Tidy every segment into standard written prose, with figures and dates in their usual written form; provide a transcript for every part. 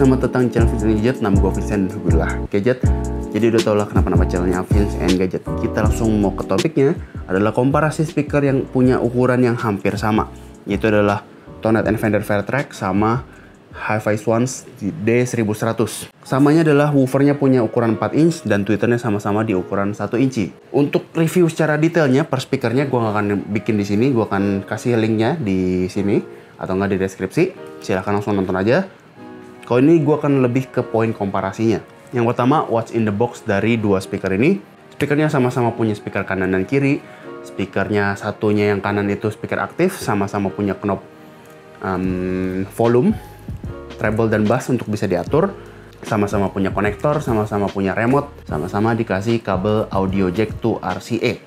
selamat datang di channel Vince and Gadget. Nama gue Vincent Hubillah Gadget. Jadi udah tau lah kenapa nama channelnya Vince and Gadget. Kita langsung mau ke topiknya, adalah komparasi speaker yang punya ukuran yang hampir sama, yaitu adalah Toned and Fender Fairtrack sama Hi-Fi Swans D1100. Samanya adalah woofernya punya ukuran 4 inch dan tweeternya sama-sama di ukuran 1 inci. Untuk review secara detailnya per speakernya gue gak akan bikin di sini, gue akan kasih linknya di sini atau nggak di deskripsi. Silahkan langsung nonton aja. Kalau ini gue akan lebih ke poin komparasinya. Yang pertama, what's in the box dari dua speaker ini. Speakernya sama-sama punya speaker kanan dan kiri. Speakernya satunya yang kanan itu speaker aktif, sama-sama punya knob volume, treble dan bass untuk bisa diatur. Sama-sama punya konektor, sama-sama punya remote, sama-sama dikasih kabel audio jack to RCA.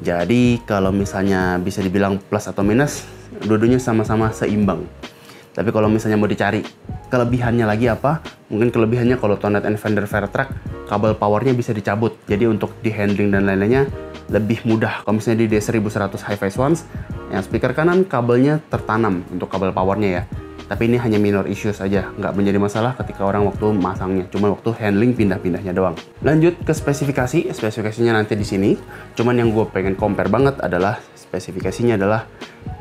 Jadi kalau misalnya bisa dibilang plus atau minus, dua-duanya sama-sama seimbang. Tapi kalau misalnya mau dicari kelebihannya lagi apa? Mungkin kelebihannya kalau Toned and Fender Fairtrack, kabel powernya bisa dicabut. Jadi untuk di handling dan lain-lainnya lebih mudah. Kalau misalnya di D1100 Hi-Fi Swans, yang speaker kanan kabelnya tertanam untuk kabel powernya ya. Tapi ini hanya minor issues saja, nggak menjadi masalah ketika orang waktu masangnya. Cuma waktu handling pindah-pindahnya doang. Lanjut ke spesifikasi. Spesifikasinya nanti di sini. Cuman yang gue pengen compare banget adalah spesifikasinya adalah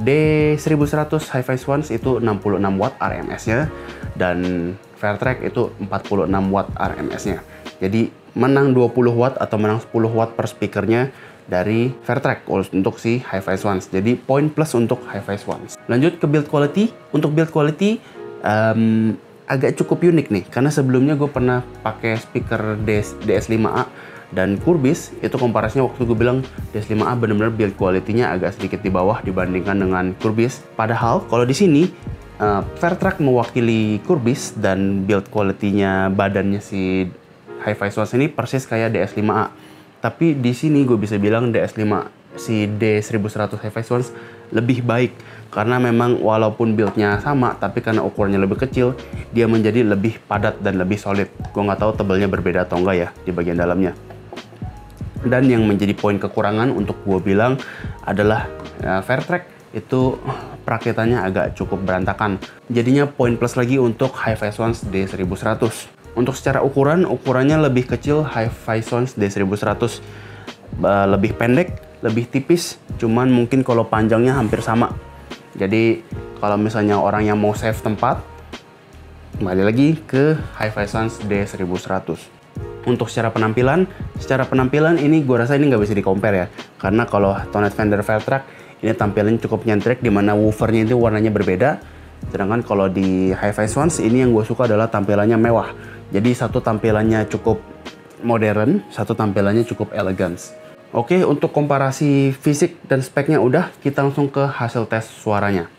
D1100 Hi-Fi Swans itu 66 watt RMS-nya dan Fairtrack itu 46 watt RMS-nya. Jadi menang 20 watt atau menang 10 watt per speakernya dari Fairtrack untuk si Hi-Fi Swans. Jadi poin plus untuk Hi-Fi Swans. Lanjut ke build quality. Untuk build quality agak cukup unik nih, karena sebelumnya gue pernah pakai speaker DS5A dan Curbis. Itu komparasinya waktu gue bilang DS5A benar-benar build quality-nya agak sedikit di bawah dibandingkan dengan Curbis. Padahal kalau di sini Fairtrack mewakili Curbis dan build quality-nya badannya si Hi-Fi Swans ini persis kayak DS5A. Tapi di sini gue bisa bilang si D1100 Hi-Fi Swans lebih baik, karena memang walaupun build-nya sama, tapi karena ukurannya lebih kecil, dia menjadi lebih padat dan lebih solid. Gue nggak tahu tebalnya berbeda atau enggak ya di bagian dalamnya. Dan yang menjadi poin kekurangan untuk gue bilang adalah Fairtrack itu perakitannya agak cukup berantakan. Jadinya poin plus lagi untuk Hi-Fi Swans D1100. Untuk secara ukurannya lebih kecil Hi-Fi Swans D1100. Lebih pendek, lebih tipis, cuman mungkin kalau panjangnya hampir sama. Jadi kalau misalnya orang yang mau save tempat, kembali lagi ke Hi-Fi Swans D1100. Untuk secara penampilan ini gue rasa ini nggak bisa di-compare ya. Karena kalau Toned Fender Fairtrack ini tampilannya cukup nyentrik, dimana woofernya itu warnanya berbeda. Sedangkan kalau di Hi-Fi Swans ini yang gue suka adalah tampilannya mewah. Jadi satu tampilannya cukup modern, satu tampilannya cukup elegance. Oke, untuk komparasi fisik dan speknya udah, kita langsung ke hasil tes suaranya.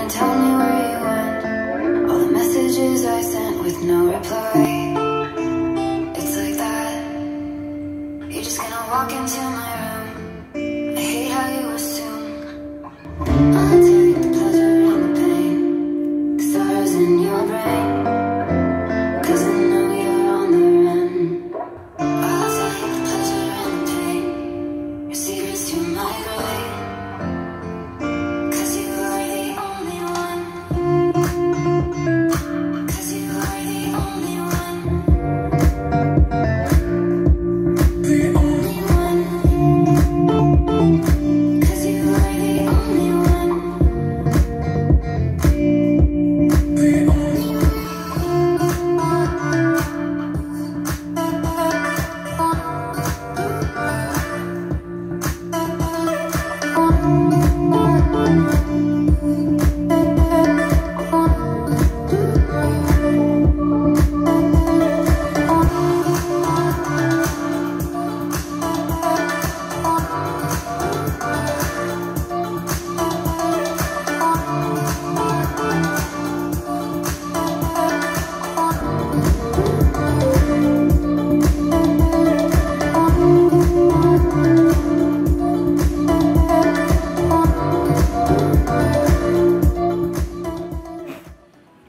gonna tell me where you went? All the messages I sent with no reply. It's like that. You're just gonna walk into my room. I hate how you assume I'll take the pleasure and the pain, the stars in your brain, 'cause I know you're on the run. I'll take the pleasure and the pain, your secrets to my grave, 'cause you are the only one. 'Cause you are the only one. The only one. 'Cause you are the only one. The only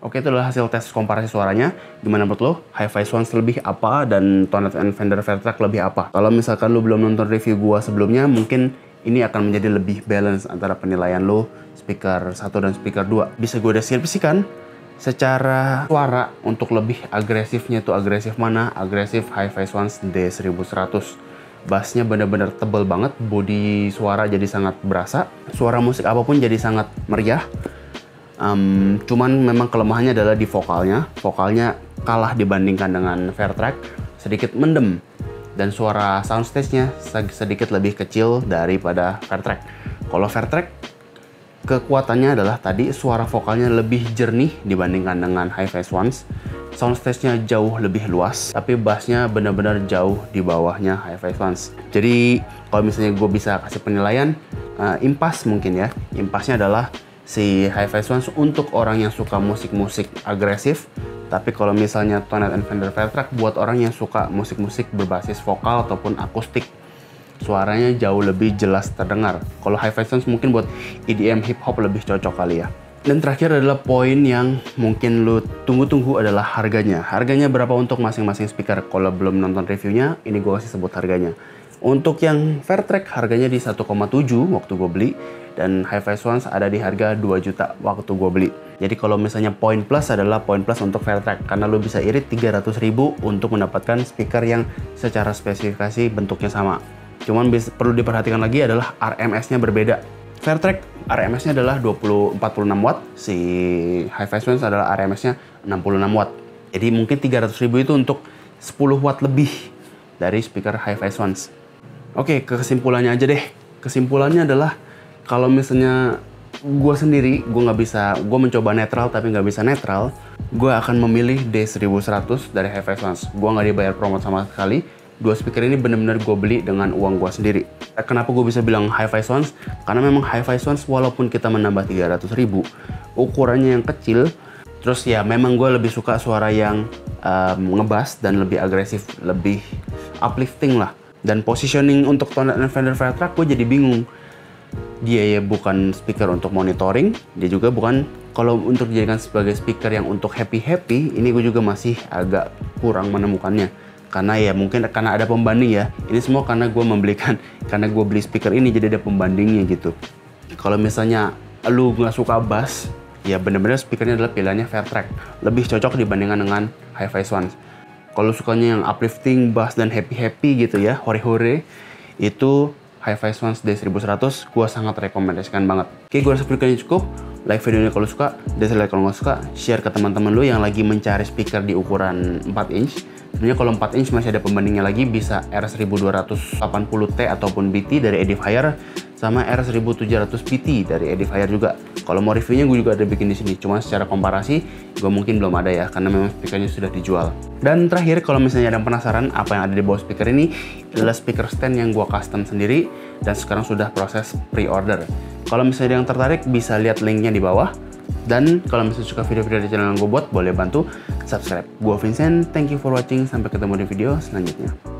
Oke, itu adalah hasil tes komparasi suaranya. Gimana menurut lo? Hi-Fi Swans lebih apa dan Tonett and Fender Fairtrack lebih apa? Kalau misalkan lo belum nonton review gua sebelumnya, mungkin ini akan menjadi lebih balance antara penilaian lo speaker 1 dan speaker 2. Bisa gue deskripsikan secara suara untuk lebih agresifnya itu agresif mana? Agresif Hi-Fi Swans D1100. Bassnya benar-benar tebal banget, body suara jadi sangat berasa, suara musik apapun jadi sangat meriah. Cuman memang kelemahannya adalah di vokalnya. Vokalnya kalah dibandingkan dengan Fairtrack, sedikit mendem. Dan suara soundstage-nya sedikit lebih kecil daripada Fairtrack. Kalau Fairtrack, kekuatannya adalah tadi suara vokalnya lebih jernih dibandingkan dengan Hi-Fi Swans. Soundstage-nya jauh lebih luas, tapi bassnya benar-benar jauh di bawahnya Hi-Fi Swans. Jadi kalau misalnya gue bisa kasih penilaian, impas mungkin ya. Impasnya adalah si Hi-Fi Swans untuk orang yang suka musik-musik agresif, tapi kalau misalnya Tonett and Fender Fairtrack buat orang yang suka musik-musik berbasis vokal ataupun akustik, suaranya jauh lebih jelas terdengar. Kalau Hi-Fi Swans mungkin buat EDM hip hop lebih cocok kali ya. Dan terakhir adalah poin yang mungkin lu tunggu-tunggu adalah harganya. Harganya berapa untuk masing-masing speaker? Kalau belum nonton reviewnya, ini gue kasih sebut harganya. Untuk yang Fairtrack harganya di 1,7 waktu gue beli, dan Hi-Fi Swans ada di harga 2 juta waktu gue beli. Jadi kalau misalnya poin plus adalah poin plus untuk Fairtrack, karena lo bisa irit 300.000 untuk mendapatkan speaker yang secara spesifikasi bentuknya sama. Cuman perlu diperhatikan lagi adalah RMS-nya berbeda. Fairtrack RMS-nya adalah 46 watt, si Hi-Fi Swans adalah RMS-nya 66 watt. Jadi mungkin 300.000 itu untuk 10 watt lebih dari speaker Hi-Fi Swans. Oke, ke kesimpulannya aja deh. Kesimpulannya adalah kalau misalnya gue sendiri, gue mencoba netral tapi nggak bisa netral, gue akan memilih D1100 dari Hi-Fi Swans. Gue nggak dibayar promote sama sekali. Dua speaker ini benar-benar gue beli dengan uang gue sendiri. Kenapa gue bisa bilang Hi-Fi Swans? Karena memang Hi-Fi Swans walaupun kita menambah 300.000, ukurannya yang kecil, terus ya memang gue lebih suka suara yang ngebass dan lebih agresif, lebih uplifting lah. Dan positioning untuk Tonett and Fender Fairtrack gue jadi bingung. Dia ya bukan speaker untuk monitoring, dia juga bukan, kalau untuk dijadikan sebagai speaker yang untuk happy-happy, ini gue juga masih agak kurang menemukannya. Karena ya mungkin karena ada pembanding ya, ini semua karena gue karena gue beli speaker ini jadi ada pembandingnya gitu. Kalau misalnya lu nggak suka bass, ya bener-bener speakernya adalah pilihannya Fairtrack. Lebih cocok dibandingkan dengan Hi-Fi Swans. Kalau sukanya yang uplifting, bass dan happy-happy gitu ya, hore-hore, itu Hi-Fi Swans D1100 gue sangat rekomendasikan banget. Oke, gue rasa videonya cukup. Like videonya kalau suka, dislike kalau nggak suka, share ke teman-teman lu yang lagi mencari speaker di ukuran 4 inch. Sebenarnya kalau 4 inch masih ada pembandingnya lagi, bisa R1280T ataupun BT dari Edifier, sama R1700 PT dari Edifier juga. Kalau mau reviewnya gue juga ada bikin di sini. Cuma secara komparasi gue mungkin belum ada ya, karena memang speakernya sudah dijual. Dan terakhir, kalau misalnya ada yang penasaran apa yang ada di bawah speaker ini, adalah speaker stand yang gue custom sendiri dan sekarang sudah proses pre-order. Kalau misalnya ada yang tertarik, bisa lihat linknya di bawah. Dan kalau misalnya suka video-video dari channel yang gue buat, boleh bantu subscribe. Gue Vincent, thank you for watching. Sampai ketemu di video selanjutnya.